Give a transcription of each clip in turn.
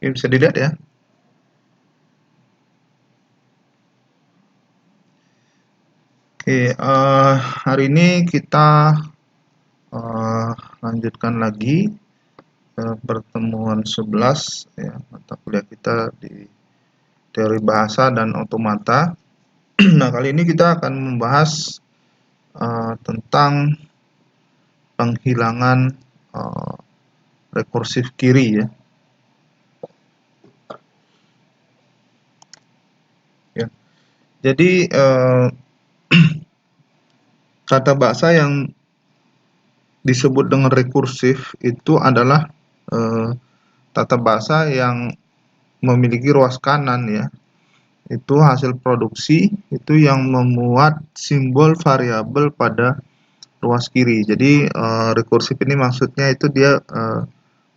Oke, bisa dilihat ya. Oke, hari ini kita lanjutkan lagi pertemuan 11 ya, mata kuliah kita di teori bahasa dan otomata. Nah, kali ini kita akan membahas tentang penghilangan rekursif kiri ya. Jadi kata bahasa yang disebut dengan rekursif itu adalah tata bahasa yang memiliki ruas kanan ya. Itu hasil produksi itu yang memuat simbol variabel pada ruas kiri. Jadi rekursif ini maksudnya itu dia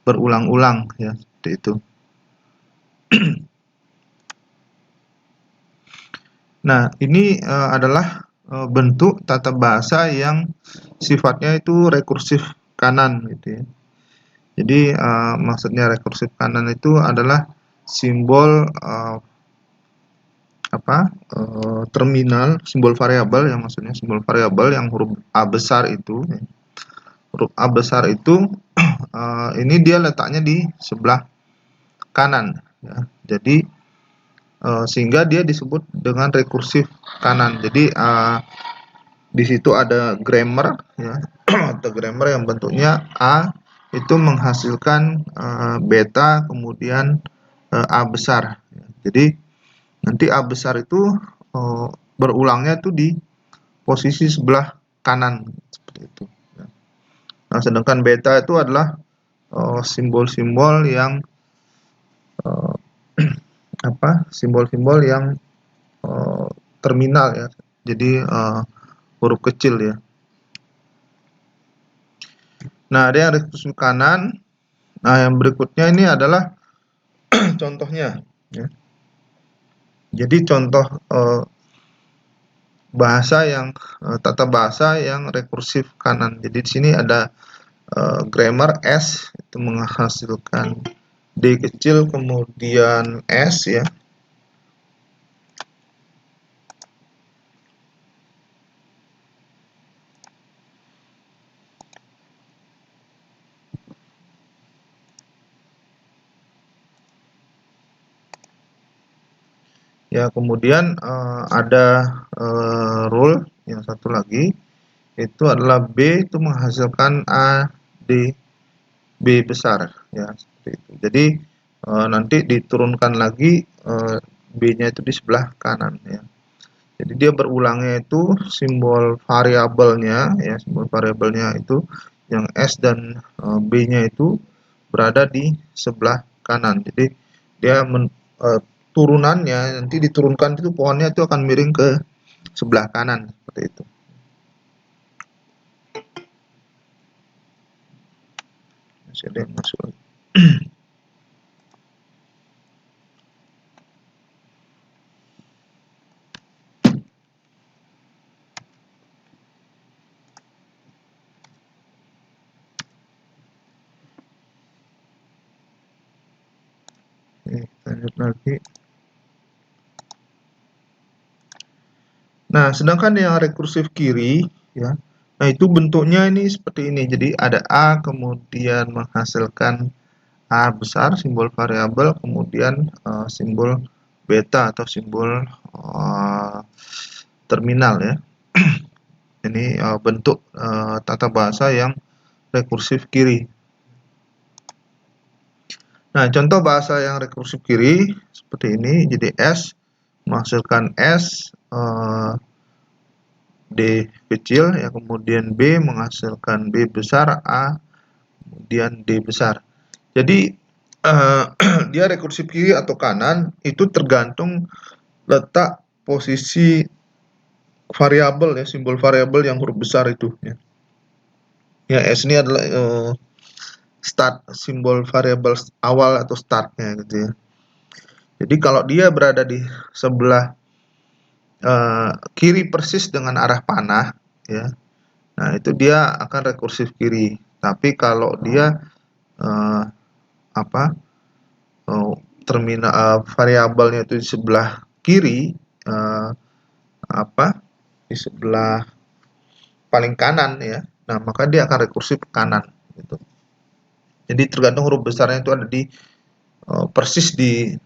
berulang-ulang ya, seperti itu. Nah, ini adalah bentuk tata bahasa yang sifatnya itu rekursif kanan gitu ya. Jadi maksudnya rekursif kanan itu adalah simbol terminal, simbol variabel yang maksudnya simbol variabel yang huruf A besar itu ya. Huruf A besar itu ini dia letaknya di sebelah kanan ya. Jadi sehingga dia disebut dengan rekursif kanan. Jadi di situ ada grammar ya atau grammar yang bentuknya A itu menghasilkan beta kemudian A besar. Jadi nanti A besar itu berulangnya itu di posisi sebelah kanan seperti itu. Nah, sedangkan beta itu adalah simbol-simbol yang simbol-simbol yang terminal ya. Jadi huruf kecil ya. Nah, ada yang rekursif kanan. Nah, yang berikutnya ini adalah contohnya ya. Jadi contoh bahasa yang tata bahasa yang rekursif kanan. Jadi di sini ada grammar S itu menghasilkan D kecil kemudian S ya. Ya, kemudian ada rule yang satu lagi itu adalah B itu menghasilkan A D B besar ya seperti itu. Jadi nanti diturunkan lagi B-nya itu di sebelah kanan ya. Jadi dia berulangnya itu simbol variabelnya ya, simbol variabelnya itu yang S dan B-nya itu berada di sebelah kanan. Jadi dia turunannya nanti diturunkan itu pohonnya itu akan miring ke sebelah kanan seperti itu. Masih ada yang masuk lagi. Lanjut lagi. Nah, sedangkan yang rekursif kiri ya. Nah, itu bentuknya ini seperti ini. Jadi ada A kemudian menghasilkan A besar simbol variabel kemudian simbol beta atau simbol terminal ya. Ini bentuk tata bahasa yang rekursif kiri. Nah, contoh bahasa yang rekursif kiri seperti ini. Jadi S menghasilkan S D kecil ya, kemudian B menghasilkan B besar A kemudian D besar. Jadi dia rekursif kiri atau kanan itu tergantung letak posisi variabel ya, simbol variabel yang huruf besar itu ya. Ya, S ini adalah start, simbol variabel awal atau startnya gitu ya. Jadi kalau dia berada di sebelah kiri persis dengan arah panah ya, nah itu dia akan rekursif kiri. Tapi kalau dia terminal variabelnya itu di sebelah kiri, di sebelah paling kanan ya. Nah, maka dia akan rekursif ke kanan gitu. Jadi tergantung huruf besarnya itu ada di persis di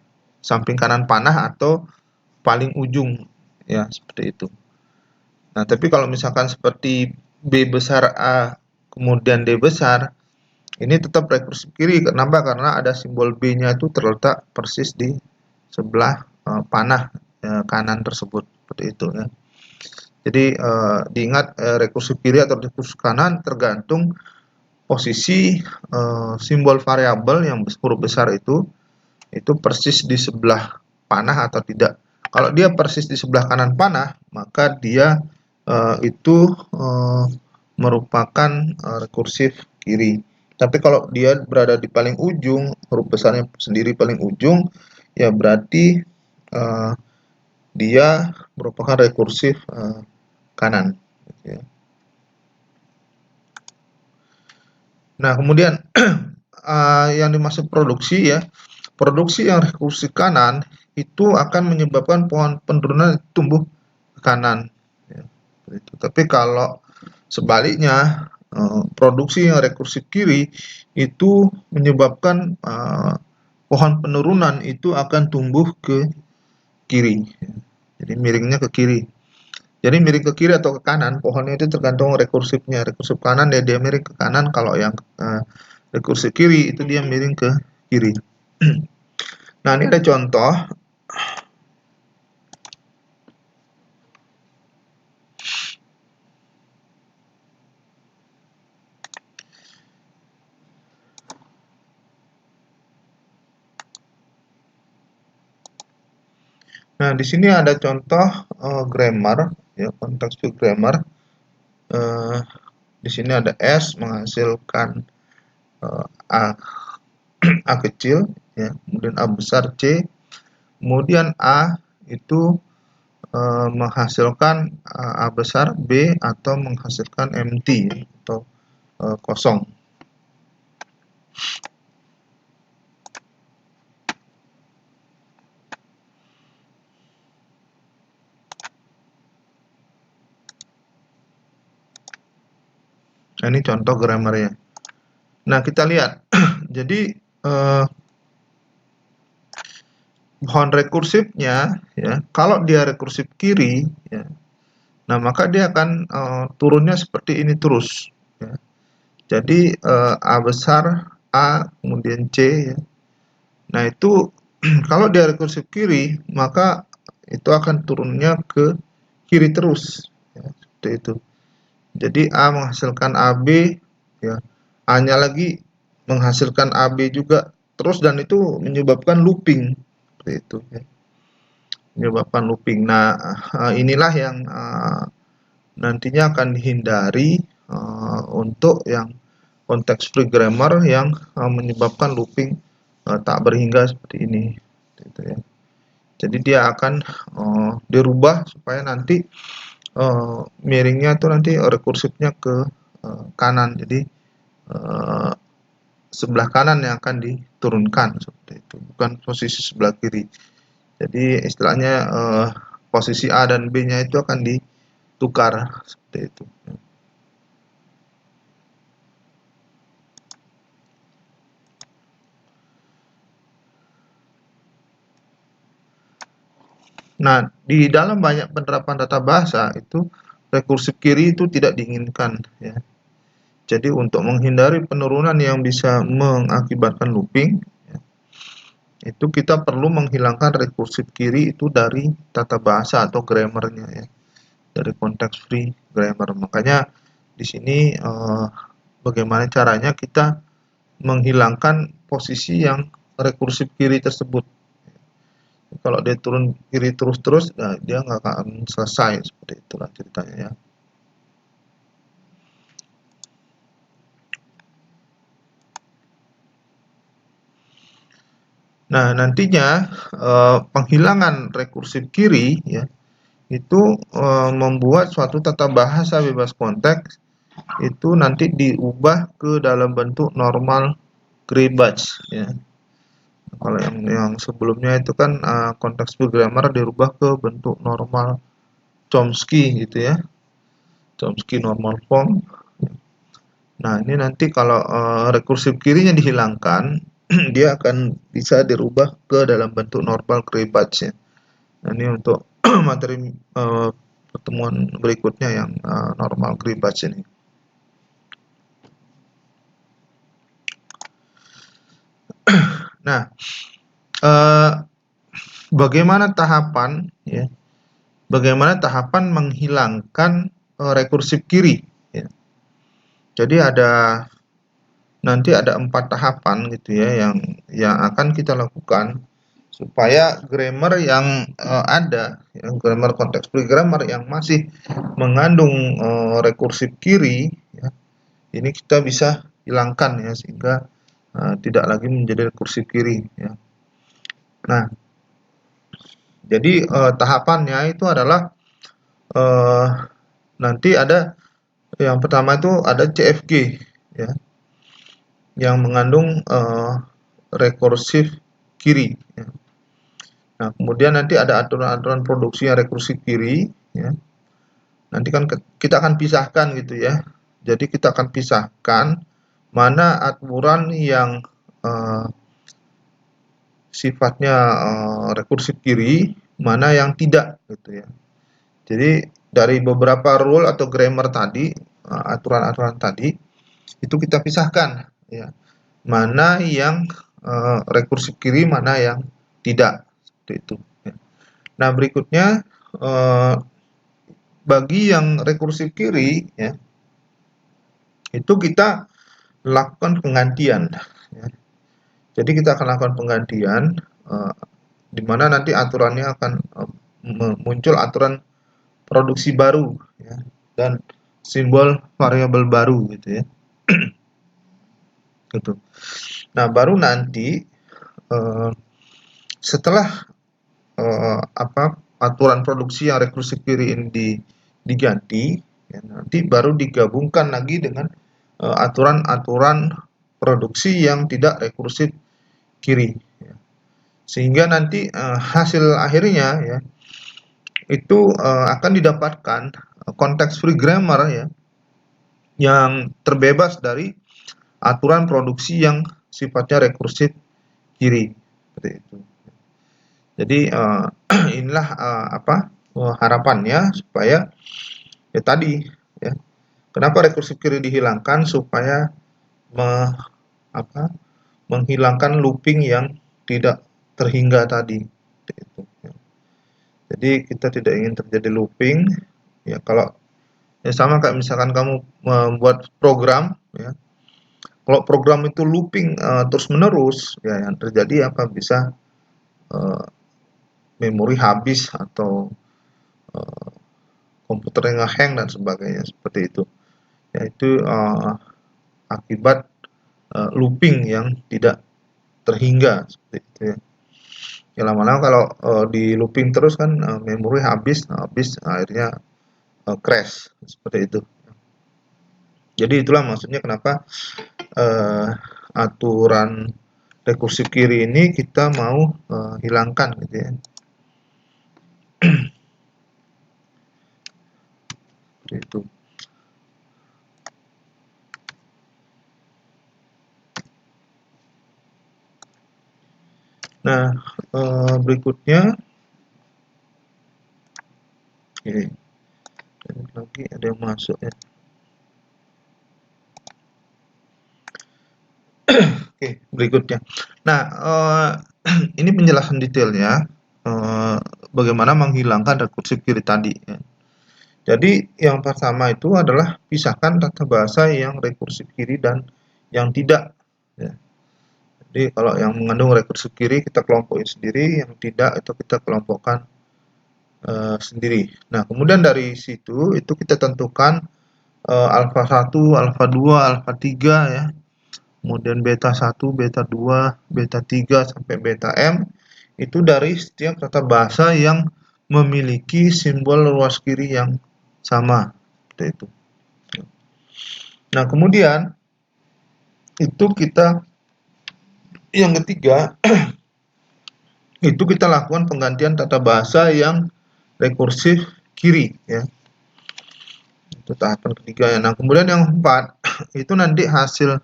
samping kanan panah atau paling ujung ya, seperti itu. Nah, tapi kalau misalkan seperti B besar A kemudian D besar, ini tetap rekursif kiri. Kenapa? Karena ada simbol B-nya itu terletak persis di sebelah panah kanan tersebut, seperti itu ya. Jadi diingat rekursif kiri atau rekursif kanan tergantung posisi simbol variabel yang huruf besar itu persis di sebelah panah atau tidak. Kalau dia persis di sebelah kanan panah, maka dia itu merupakan rekursif kiri. Tapi kalau dia berada di paling ujung, huruf besarnya sendiri paling ujung, ya berarti dia merupakan rekursif kanan. Nah, kemudian yang dimaksud produksi ya, produksi yang rekursif kanan itu akan menyebabkan pohon penurunan tumbuh ke kanan. Ya, itu. Tapi kalau sebaliknya, produksi yang rekursif kiri itu menyebabkan pohon penurunan itu akan tumbuh ke kiri. Jadi miringnya ke kiri. Jadi miring ke kiri atau ke kanan, pohonnya itu tergantung rekursifnya. Rekursif kanan dia miring ke kanan, kalau yang rekursif kiri itu dia miring ke kiri. Nah, ini ada contoh. Nah, di sini ada contoh grammar, ya, konteks free grammar. Di sini ada S menghasilkan A, A kecil, ya, kemudian A besar C, kemudian A itu menghasilkan A besar B atau menghasilkan empty atau kosong. Nah, ini contoh grammarnya. Nah, kita lihat. Jadi pohon rekursifnya ya, kalau dia rekursif kiri ya, nah maka dia akan turunnya seperti ini terus ya. Jadi A besar A kemudian C ya. Nah, itu kalau dia rekursif kiri maka itu akan turunnya ke kiri terus ya, seperti itu. Jadi A menghasilkan AB ya, A-nya lagi menghasilkan AB juga terus, dan itu menyebabkan looping seperti itu ya. Menyebabkan looping. Nah, inilah yang nantinya akan dihindari untuk yang konteks free grammar yang menyebabkan looping tak berhingga seperti ini gitu ya. Jadi dia akan dirubah supaya nanti miringnya itu nanti rekursifnya ke kanan. Jadi sebelah kanan yang akan diturunkan seperti itu, bukan posisi sebelah kiri. Jadi istilahnya posisi A dan B-nya itu akan ditukar seperti itu. Nah, di dalam banyak penerapan tata bahasa itu rekursif kiri itu tidak diinginkan ya. Jadi untuk menghindari penurunan yang bisa mengakibatkan looping ya, itu kita perlu menghilangkan rekursif kiri itu dari tata bahasa atau grammarnya ya, dari konteks free grammar. Makanya di sini bagaimana caranya kita menghilangkan posisi yang rekursif kiri tersebut. Kalau dia turun kiri terus-terus, nah dia nggak akan selesai, seperti itulah ceritanya ya. Nah, nantinya penghilangan rekursif kiri ya itu membuat suatu tata bahasa bebas konteks itu nanti diubah ke dalam bentuk normal Gray Batch ya. Kalau yang sebelumnya itu kan konteks programmer dirubah ke bentuk normal Chomsky gitu ya, Chomsky normal form. Nah, ini nanti kalau rekursif kirinya dihilangkan, dia akan bisa dirubah ke dalam bentuk normal Kreybatch ya. Nah, ini untuk materi pertemuan berikutnya yang normal Kreybatch ini. Nah, bagaimana tahapan ya? Bagaimana tahapan menghilangkan rekursif kiri? Ya. Jadi nanti ada 4 tahapan gitu ya yang akan kita lakukan supaya grammar yang ada, ya, grammar konteks free grammar yang masih mengandung rekursif kiri, ya, ini kita bisa hilangkan ya sehingga tidak lagi menjadi rekursif kiri. Ya. Nah, jadi tahapannya itu adalah nanti ada yang pertama itu ada CFG ya yang mengandung rekursif kiri. Ya. Nah, kemudian nanti ada aturan-aturan produksi yang rekursif kiri. Ya. Nanti kan kita akan pisahkan gitu ya. Jadi kita akan pisahkan mana aturan yang sifatnya rekursif kiri, mana yang tidak gitu ya. Jadi dari beberapa rule atau grammar tadi, aturan-aturan tadi itu kita pisahkan ya. Mana yang rekursif kiri, mana yang tidak seperti itu. Ya. Nah, berikutnya bagi yang rekursif kiri ya, itu kita lakukan penggantian ya. Jadi kita akan lakukan penggantian di mana nanti aturannya akan muncul aturan produksi baru ya, dan simbol variabel baru gitu ya. Gitu. Nah, baru nanti setelah aturan produksi yang rekursif kiri ini diganti ya, nanti baru digabungkan lagi dengan aturan-aturan produksi yang tidak rekursif kiri ya. Sehingga nanti hasil akhirnya ya itu akan didapatkan konteks free grammar ya yang terbebas dari aturan produksi yang sifatnya rekursif kiri seperti itu. Jadi inilah harapannya supaya ya tadi ya kenapa rekursif kiri dihilangkan supaya menghilangkan looping yang tidak terhingga tadi itu ya. Jadi kita tidak ingin terjadi looping ya. Kalau ya sama kayak misalkan kamu membuat program ya, kalau program itu looping terus menerus ya yang terjadi apa bisa memori habis atau komputer yang nge-hang dan sebagainya seperti itu. Yaitu akibat looping yang tidak terhingga seperti itu ya. Ya lama-lama kalau di looping terus kan memori habis akhirnya crash seperti itu. Jadi itulah maksudnya kenapa aturan rekursif kiri ini kita mau hilangkan gitu ya. Seperti itu. Nah, berikutnya ini lagi ada yang masuk ya. Oke, berikutnya. Nah, ini penjelasan detailnya bagaimana menghilangkan rekursif kiri tadi. Ya. Jadi yang pertama itu adalah pisahkan tata bahasa yang rekursif kiri dan yang tidak. Ya. Jadi kalau yang mengandung rekursif kiri kita kelompokin sendiri, yang tidak itu kita kelompokkan sendiri. Nah, kemudian dari situ itu kita tentukan alfa 1, alfa 2, alfa 3 ya. Kemudian beta 1, beta 2, beta 3 sampai beta M itu dari setiap tata bahasa yang memiliki simbol ruas kiri yang sama. Seperti itu. Nah, kemudian itu kita yang ketiga itu kita lakukan penggantian tata bahasa yang rekursif kiri ya. Itu tahapan ketiga ya. Nah, kemudian yang keempat itu nanti hasil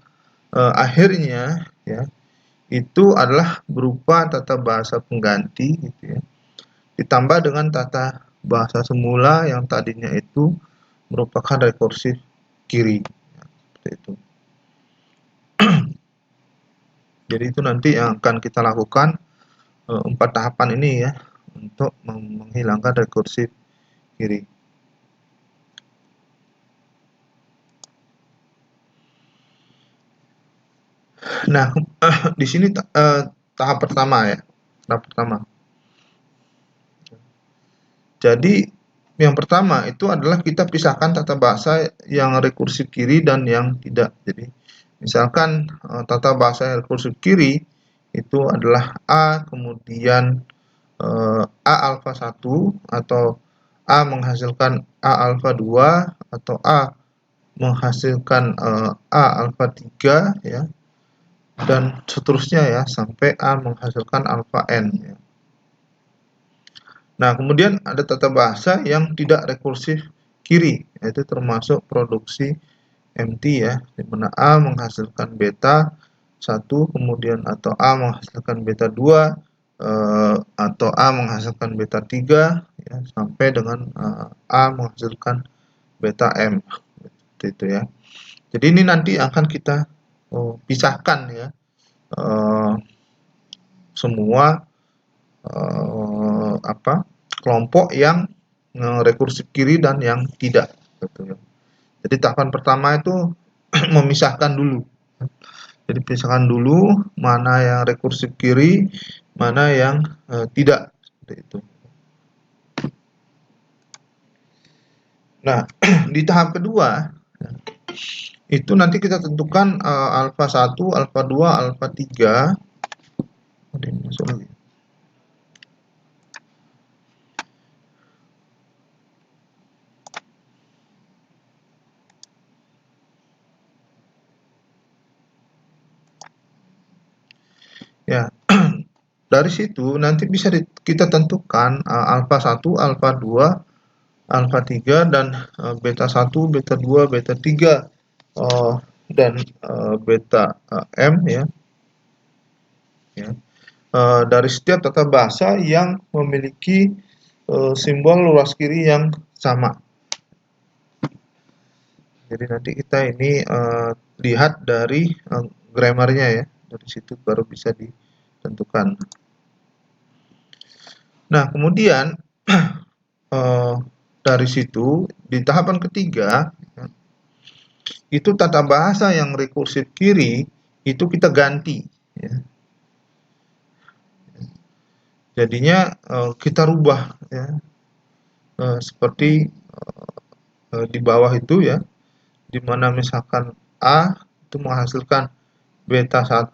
akhirnya ya itu adalah berupa tata bahasa pengganti gitu ya. Ditambah dengan tata bahasa semula yang tadinya itu merupakan rekursif kiri. Ya, seperti itu. Jadi itu nanti yang akan kita lakukan 4 tahapan ini ya untuk menghilangkan rekursif kiri. Nah, di sini tahap pertama ya. Tahap pertama. Jadi yang pertama itu adalah kita pisahkan tata bahasa yang rekursif kiri dan yang tidak. Jadi misalkan tata bahasa yang rekursif kiri itu adalah A, kemudian A alfa 1 atau A menghasilkan A alfa 2 atau A menghasilkan A alfa 3 ya, dan seterusnya ya sampai A menghasilkan alfa n ya. Nah, kemudian ada tata bahasa yang tidak rekursif kiri, yaitu termasuk produksi MT ya, di mana A menghasilkan beta 1 kemudian atau A menghasilkan beta 2 atau A menghasilkan beta 3 ya, sampai dengan A menghasilkan beta M seperti itu ya. Jadi ini nanti akan kita pisahkan ya semua kelompok yang rekursif kiri dan yang tidak gitu ya. Jadi tahapan pertama itu memisahkan dulu. Jadi pisahkan dulu mana yang rekursif kiri, mana yang tidak seperti itu. Nah, di tahap kedua itu nanti kita tentukan alfa 1, alfa 2, alfa 3. Ya, dari situ nanti bisa kita tentukan alfa 1, alfa 2, alfa 3 dan beta 1, beta 2, beta 3 dan beta M ya. Dari setiap tata bahasa yang memiliki simbol luas kiri yang sama. Jadi nanti kita ini lihat dari grammarnya ya, dari situ baru bisa ditentukan. Nah, kemudian dari situ di tahapan ketiga itu tata bahasa yang rekursif kiri itu kita ganti ya. Jadinya kita rubah ya, seperti di bawah itu ya, di mana misalkan A itu menghasilkan beta 1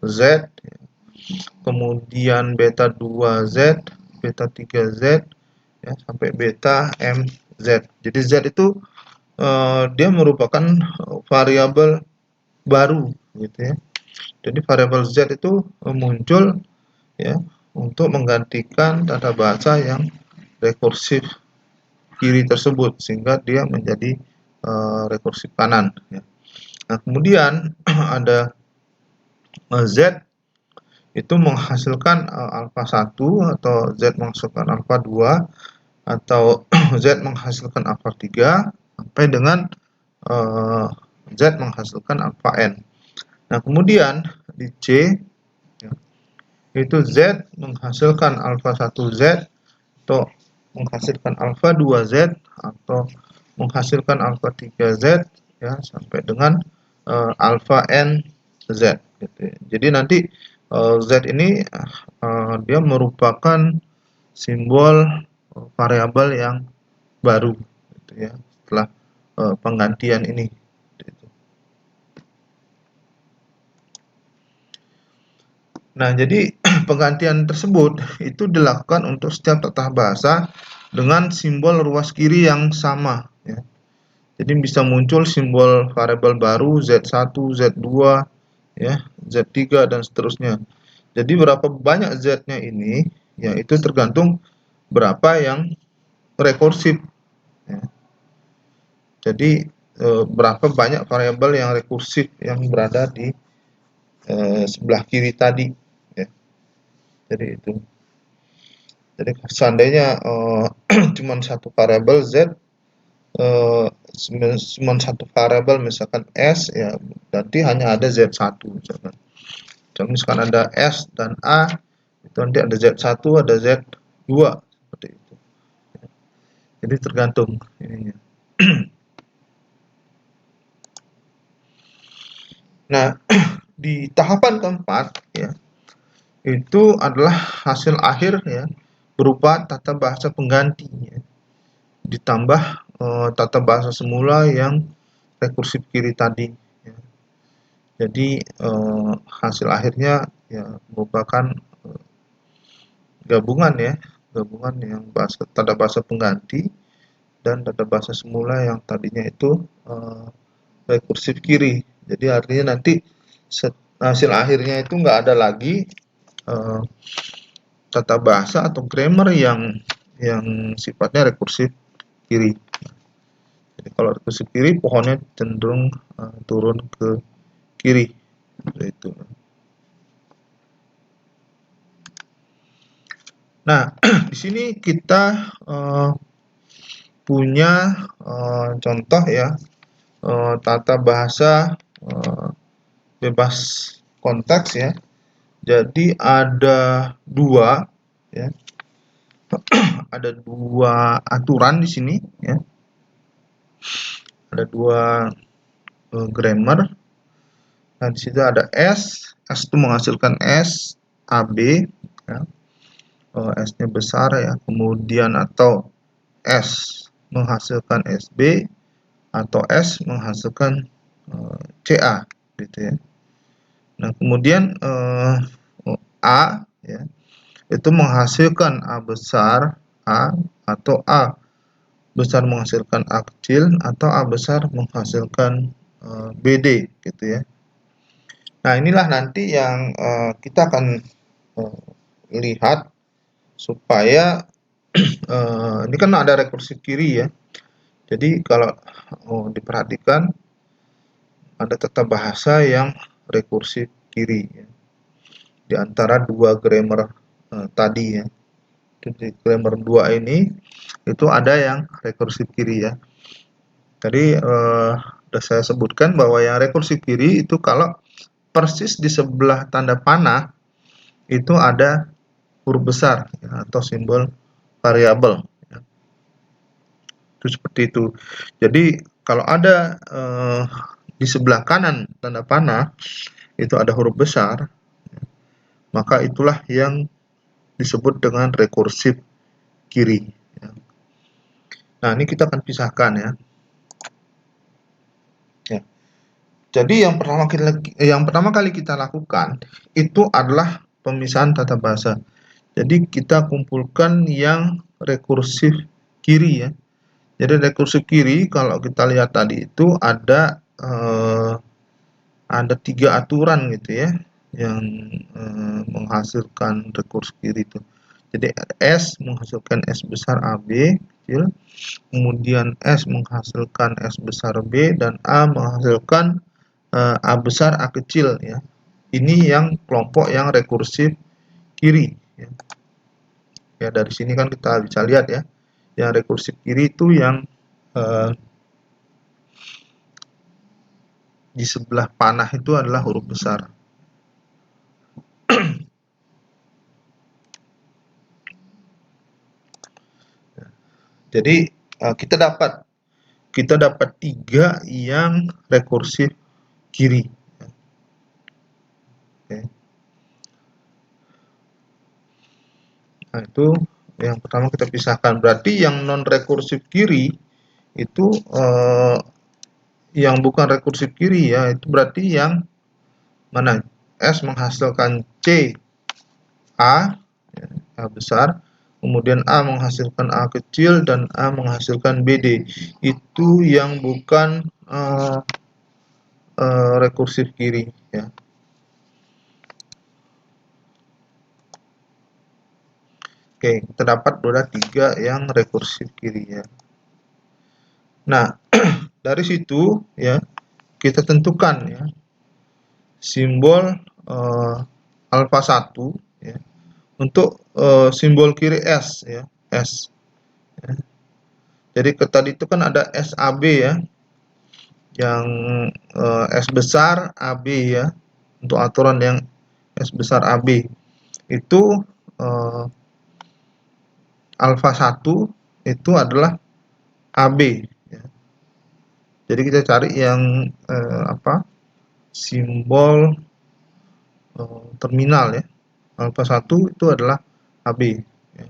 Z ya, kemudian beta 2 Z, beta 3 Z ya, sampai beta M Z. Jadi Z itu dia merupakan variabel baru gitu ya. Jadi variabel Z itu muncul ya untuk menggantikan tata bahasa yang rekursif kiri tersebut sehingga dia menjadi rekursif kanan ya. Nah, kemudian ada Z itu menghasilkan alfa 1 atau Z menghasilkan alfa 2 atau Z menghasilkan alfa 3 sampai dengan Z menghasilkan alfa n. Nah, kemudian di C ya, itu Z menghasilkan alfa 1 Z atau menghasilkan alfa 2 Z atau menghasilkan alfa 3 Z ya sampai dengan alfa n Z gitu ya. Jadi nanti Z ini dia merupakan simbol variabel yang baru gitu ya setelah penggantian ini. Nah, jadi penggantian tersebut itu dilakukan untuk setiap tata bahasa dengan simbol ruas kiri yang sama ya. Jadi bisa muncul simbol variabel baru Z1, Z2 ya, Z3 dan seterusnya. Jadi berapa banyak Z-nya ini, ya itu tergantung berapa yang rekursif. Ya. Jadi berapa banyak variabel yang rekursif yang berada di sebelah kiri tadi. Ya. Jadi itu. Jadi seandainya cuma satu variabel Z, cuma satu variabel misalkan S, ya berarti hanya ada Z1 misalkan. Dan misalkan ada S dan A, itu nanti ada Z1, ada Z2 seperti itu. Jadi tergantung ininya. Nah, di tahapan keempat ya, itu adalah hasil akhir ya berupa tata bahasa pengganti ya, ditambah tata bahasa semula yang rekursif kiri tadi ya. Jadi hasil akhirnya ya merupakan gabungan ya, gabungan yang tata bahasa pengganti dan tata bahasa semula yang tadinya itu rekursif kiri. Jadi artinya nanti hasil akhirnya itu nggak ada lagi tata bahasa atau grammar yang sifatnya rekursif kiri. Jadi kalau rekursif kiri, pohonnya cenderung turun ke kiri. Itu. Nah, di sini kita punya contoh ya, tata bahasa bebas konteks ya. Jadi ada dua ya, ada dua aturan di sini ya, ada dua grammar. Nah di situ ada S itu menghasilkan S AB ya, S-nya besar ya, kemudian atau S menghasilkan SB atau S menghasilkan CA gitu ya. Nah kemudian A ya, itu menghasilkan A besar A atau A besar menghasilkan A kecil atau A besar menghasilkan BD gitu ya. Nah inilah nanti yang kita akan lihat supaya ini kan ada rekursif kiri ya. Jadi kalau diperhatikan ada tata bahasa yang rekursif kiri ya. Di antara dua grammar tadi ya. Di grammar 2 ini itu ada yang rekursif kiri ya. Tadi sudah saya sebutkan bahwa yang rekursif kiri itu kalau persis di sebelah tanda panah itu ada huruf besar ya, atau simbol variabel ya. Itu seperti itu. Jadi kalau ada di sebelah kanan tanda panah itu ada huruf besar, maka itulah yang disebut dengan rekursif kiri ya. Nah ini kita akan pisahkan ya. Ya. Jadi yang pertama kali kita lakukan itu adalah pemisahan tata bahasa. Jadi kita kumpulkan yang rekursif kiri ya. Jadi rekursif kiri kalau kita lihat tadi itu ada 3 aturan gitu ya yang menghasilkan rekursif kiri itu. Jadi S menghasilkan S besar AB kecil, kemudian S menghasilkan S besar B dan A menghasilkan A besar A kecil ya. Ini yang kelompok yang rekursif kiri ya. Ya dari sini kan kita bisa lihat ya. Yang rekursif kiri itu yang di sebelah panah itu adalah huruf besar. Jadi kita dapat 3 yang rekursif kiri. Oke. Nah itu yang pertama kita pisahkan. Berarti yang non rekursif kiri itu yang bukan rekursif kiri ya, itu berarti yang mana? S menghasilkan C A, ya, A besar, kemudian A menghasilkan A kecil dan A menghasilkan BD. Itu yang bukan rekursif kiri ya. Oke, terdapat roda 3 yang rekursif kiri ya. Nah, dari situ ya kita tentukan ya simbol alfa 1 ya untuk simbol kiri S ya, S. Ya. Jadi tadi itu kan ada SAB ya, yang S besar AB ya, untuk aturan yang S besar AB itu alfa 1 itu adalah AB ya. Jadi kita cari yang simbol terminal ya, alfa 1 itu adalah AB ya.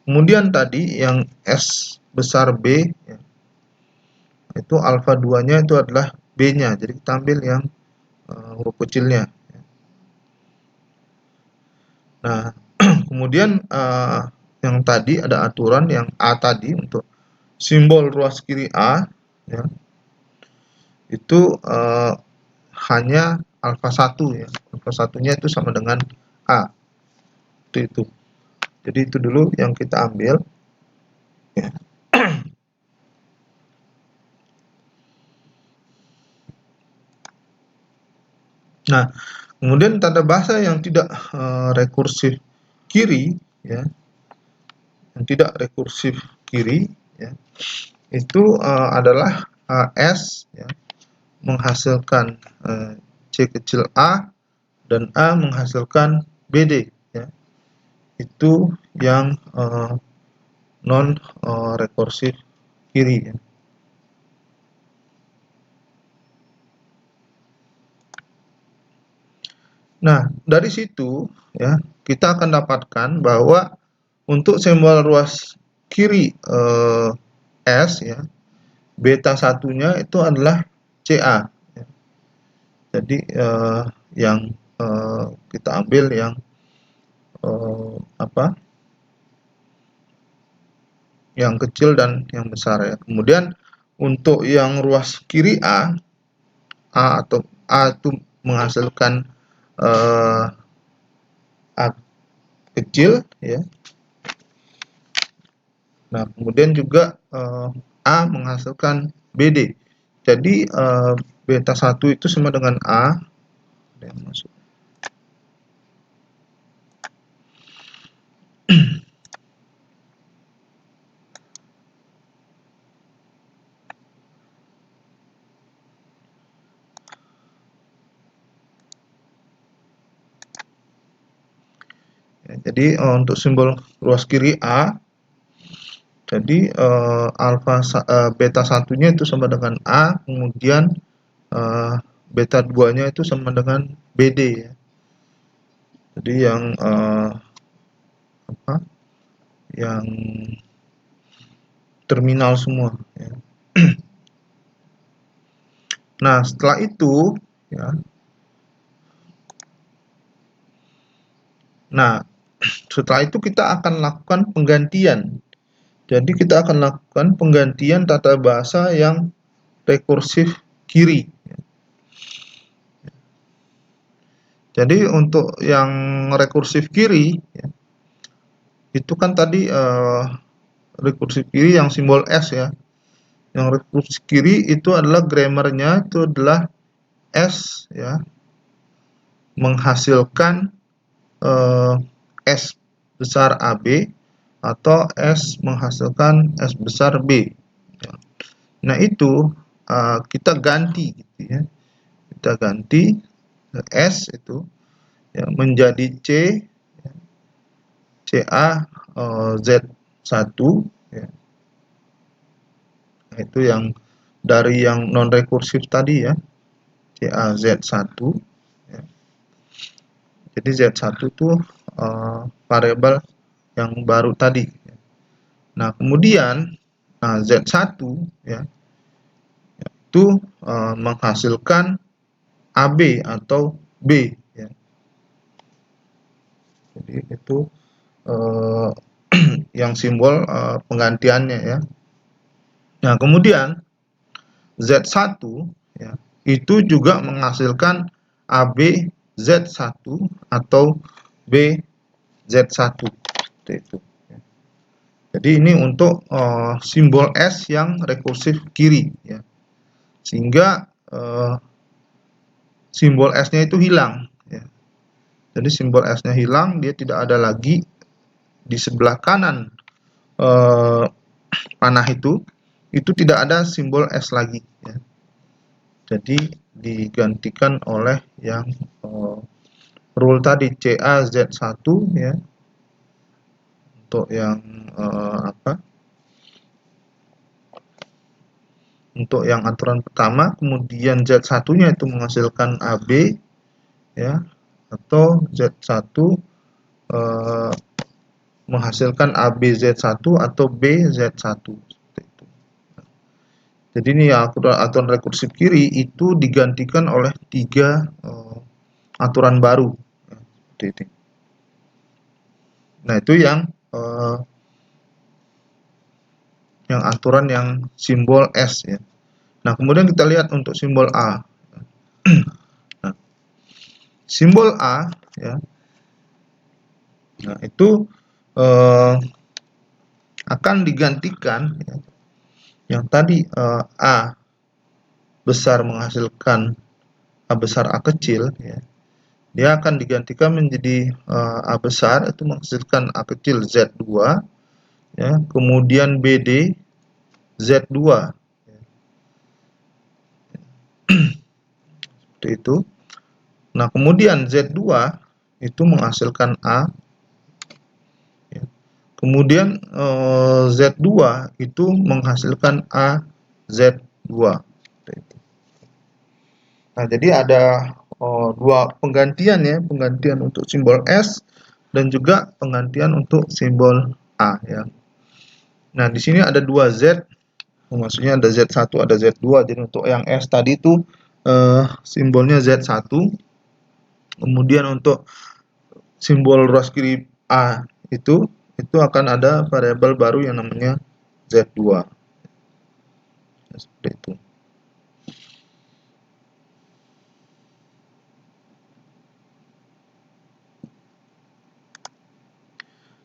Kemudian tadi yang S besar B ya, itu alfa 2 nya itu adalah B nya, jadi kita ambil yang huruf kecilnya. Nah, kemudian yang tadi ada aturan yang A tadi untuk simbol ruas kiri A ya, itu hanya alfa 1 ya, alfa 1-nya itu sama dengan A, itu. Jadi itu dulu yang kita ambil ya. Nah, kemudian tanda bahasa yang tidak rekursif kiri ya, yang tidak rekursif kiri ya, itu adalah S ya, menghasilkan C kecil A dan A menghasilkan BD ya. Itu yang non rekursif kiri ya. Nah, dari situ ya kita akan dapatkan bahwa untuk simbol ruas kiri S ya, beta satunya itu adalah CA ya. Jadi yang kita ambil yang yang kecil dan yang besar ya. Kemudian untuk yang ruas kiri A atau A itu menghasilkan A kecil ya. Nah, kemudian juga A menghasilkan BD. Jadi beta 1 itu sama dengan A. Ada yang masuk. Ya, jadi untuk simbol ruas kiri A, jadi beta 1-nya itu sama dengan A, kemudian beta 2-nya itu sama dengan BD ya. Jadi yang yang terminal semua ya. Nah, setelah itu ya. Nah, setelah itu kita akan lakukan penggantian. Jadi kita akan lakukan penggantian tata bahasa yang rekursif kiri. Jadi untuk yang rekursif kiri ya, itu kan tadi rekursif kiri yang simbol S ya. Yang rekursif kiri itu adalah grammarnya itu adalah S ya, menghasilkan S besar AB atau S menghasilkan S besar B. Nah itu kita ganti gitu ya, kita ganti S itu ya, menjadi C ya, CA Z1 ya. Nah, itu yang dari yang non rekursif tadi ya, CA Z1 ya. Jadi Z1 itu variabel yang baru tadi. Nah, kemudian Z1 ya, itu menghasilkan AB atau B ya. Jadi itu yang simbol penggantiannya ya. Nah, kemudian Z1 ya, itu juga menghasilkan AB Z1 atau B Z1 seperti itu. Jadi ini untuk simbol S yang rekursif kiri ya. Sehingga simbol S-nya itu hilang ya. Jadi simbol S-nya hilang, dia tidak ada lagi di sebelah kanan panah itu tidak ada simbol S lagi ya. Jadi digantikan oleh yang rule tadi CAZ1 ya. Untuk yang untuk yang aturan pertama, kemudian Z1-nya itu menghasilkan AB ya, atau Z1 menghasilkan ABZ1 atau BZ1 seperti itu. Jadi ini ya aturan rekursif kiri itu digantikan oleh 3 aturan baru ya, seperti itu. Nah, itu yang aturan yang simbol S ya. Nah, kemudian kita lihat untuk simbol A. Nah, simbol A ya. Nah, itu akan digantikan ya, yang tadi A besar menghasilkan A besar A kecil ya. Dia akan digantikan menjadi A besar itu menghasilkan A kecil Z2 ya, kemudian BD Z2 ya. Seperti itu. Nah, kemudian Z2 itu menghasilkan A ya. Kemudian Z2 itu menghasilkan A Z2. Nah, jadi ada dua penggantian ya, penggantian untuk simbol S dan juga penggantian untuk simbol A ya. Nah, di sini ada 2 Z, maksudnya ada Z1, ada Z2. Jadi untuk yang S tadi itu simbolnya Z1. Kemudian untuk simbol ruas kiri A itu akan ada variabel baru yang namanya Z2. Ya, seperti itu.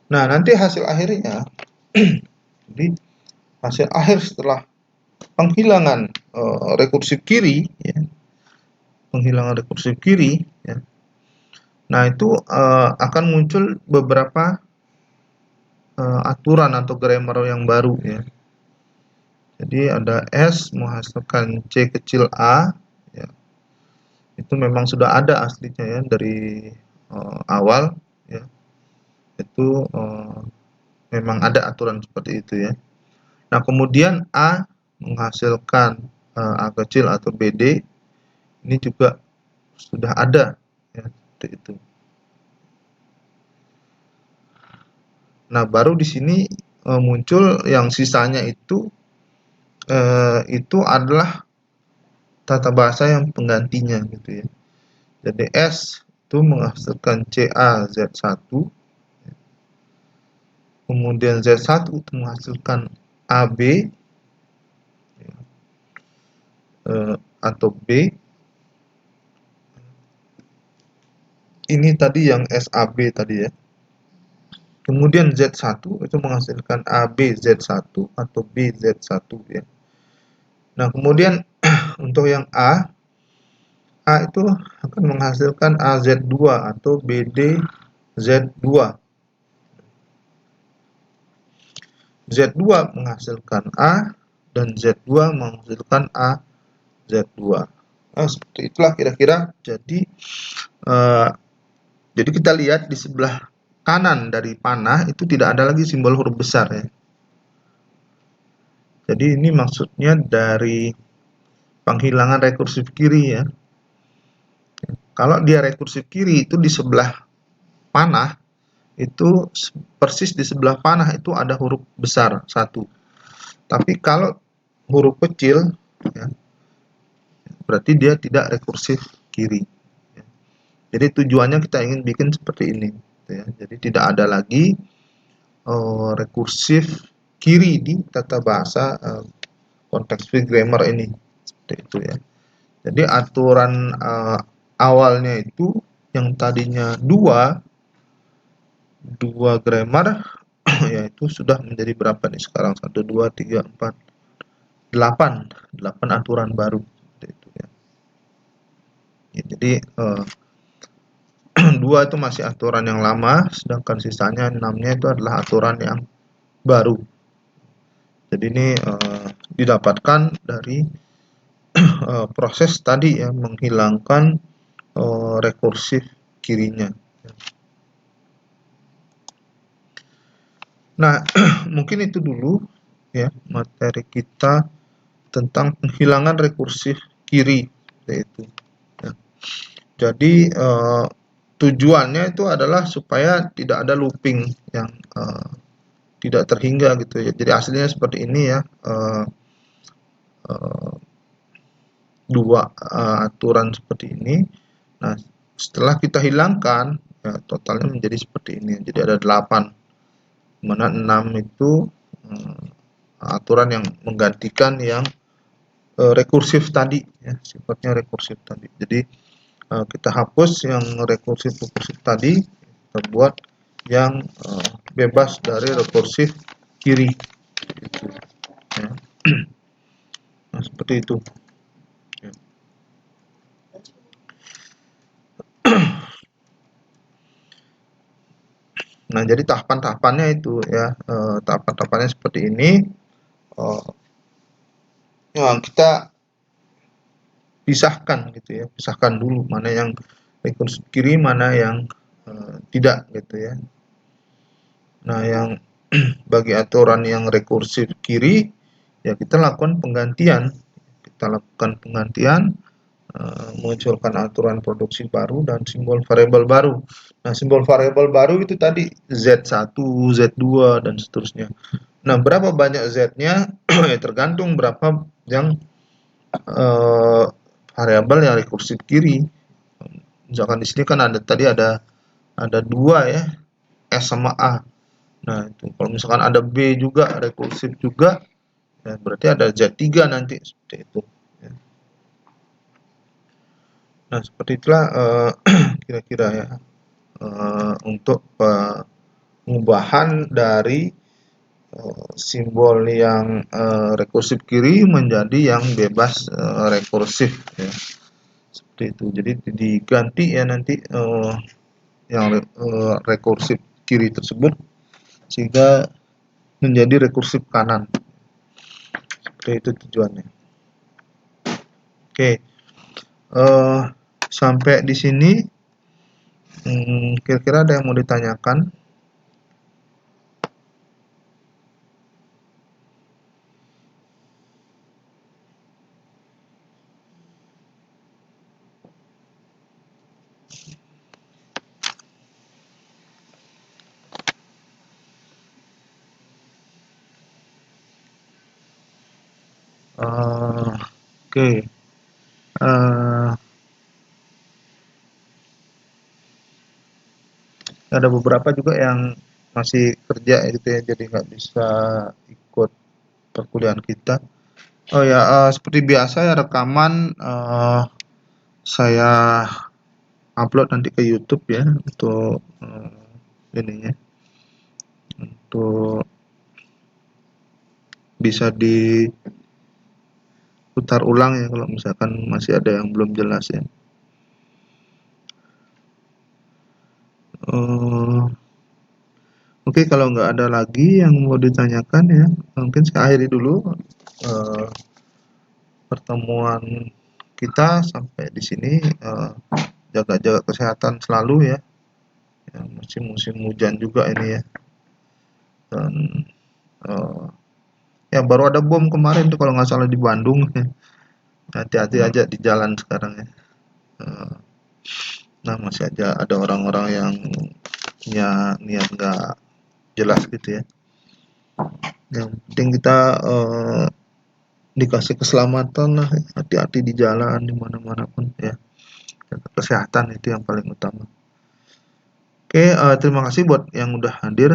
Nah, nanti hasil akhirnya jadi hasil akhir setelah penghilangan rekursif kiri ya, penghilangan rekursif kiri ya. Nah, itu akan muncul beberapa aturan atau grammar yang baru ya. Jadi ada S menghasilkan C kecil A ya. Itu memang sudah ada aslinya ya dari awal ya. Itu memang ada aturan seperti itu ya. Nah, kemudian A menghasilkan A kecil atau BD ini juga sudah ada ya, seperti itu. Nah, baru di sini muncul yang sisanya itu adalah tata bahasa yang penggantinya gitu ya. Jadi S itu menghasilkan CAZ1, kemudian Z1 itu menghasilkan AB atau B. Ini tadi yang SAB tadi ya. Kemudian Z1 itu menghasilkan ABZ1 atau BZ1 ya. Nah, kemudian untuk yang A itu akan menghasilkan AZ2 atau BDZ2. Z2 menghasilkan A dan Z2 menghasilkan AZ2. Nah, seperti itulah kira-kira. Jadi kita lihat di sebelah kanan dari panah itu tidak ada lagi simbol huruf besar ya. Jadi ini maksudnya dari penghilangan rekursif kiri ya. Kalau dia rekursif kiri itu di sebelah panah itu persis di sebelah panah itu ada huruf besar 1. Tapi kalau huruf kecil ya, berarti dia tidak rekursif kiri. Jadi tujuannya kita ingin bikin seperti ini. Ya. Jadi tidak ada lagi rekursif kiri di tata bahasa konteks free grammar ini. Seperti itu ya. Jadi aturan awalnya itu yang tadinya dua grammar ya itu sudah menjadi berapa nih sekarang? 1, 2, 3, 4, 8 aturan baru itu ya. Jadi 2 itu masih aturan yang lama, sedangkan sisanya 6-nya itu adalah aturan yang baru. Jadi ini didapatkan dari proses tadi ya, menghilangkan rekursif kirinya. Nah, mungkin itu dulu ya materi kita tentang penghilangan rekursif kiri yaitu. Ya. Jadi tujuannya itu adalah supaya tidak ada looping yang tidak terhingga gitu ya. Jadi aslinya seperti ini ya, dua aturan seperti ini. Nah, setelah kita hilangkan, ya, totalnya menjadi seperti ini. Jadi ada 8, mana 6 itu aturan yang menggantikan yang rekursif tadi, ya, sifatnya rekursif tadi. Jadi kita hapus yang rekursif tadi, kita buat yang bebas dari rekursif kiri. Gitu, ya. Nah, seperti itu. Ya. Nah, jadi tahapan-tahapannya itu ya, tahapan-tahapannya seperti ini. Ya, kita pisahkan gitu ya, pisahkan dulu mana yang rekursif kiri, mana yang tidak gitu ya. Nah, yang bagi aturan yang rekursif kiri ya kita lakukan penggantian. Kita lakukan penggantian, munculkan aturan produksi baru dan simbol variabel baru. Nah, simbol variabel baru itu tadi Z1, Z2 dan seterusnya. Nah, berapa banyak Z-nya ya tergantung berapa yang variabel yang rekursif kiri. Misalkan di sini kan ada tadi ada 2 ya, S sama A. Nah, itu kalau misalkan ada B juga rekursif juga, ya berarti ada Z3 nanti seperti itu. Ya. Nah, seperti itulah kira-kira ya untuk pengubahan dari simbol yang rekursif kiri menjadi yang bebas rekursif ya. Seperti itu. Jadi diganti ya nanti yang rekursif kiri tersebut sehingga menjadi rekursif kanan. Seperti itu tujuannya. Oke, sampai di sini kira-kira ada yang mau ditanyakan? Oke, ada beberapa juga yang masih kerja gitu ya, jadi nggak bisa ikut perkuliahan kita. Oh ya, seperti biasa ya rekaman saya upload nanti ke YouTube ya untuk ininya, untuk bisa diputar ulang ya kalau misalkan masih ada yang belum jelas ya. Oke, kalau nggak ada lagi yang mau ditanyakan ya, mungkin saya akhiri dulu pertemuan kita sampai di sini. Jaga-jaga kesehatan selalu ya. Ya, musim-musim hujan juga ini ya. Dan ya baru ada bom kemarin tuh kalau nggak salah di Bandung. Hati-hati aja di jalan sekarang ya. Nah, masih aja ada orang-orang yang punya niat nggak jelas gitu ya. Yang penting kita dikasih keselamatan lah, hati-hati di jalan dimana-mana pun ya. Kesehatan itu yang paling utama. Oke, terima kasih buat yang udah hadir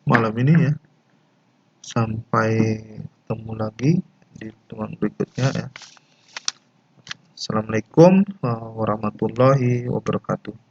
malam ini ya. Sampai ketemu lagi di pertemuan berikutnya ya. Assalamualaikum warahmatullahi wabarakatuh.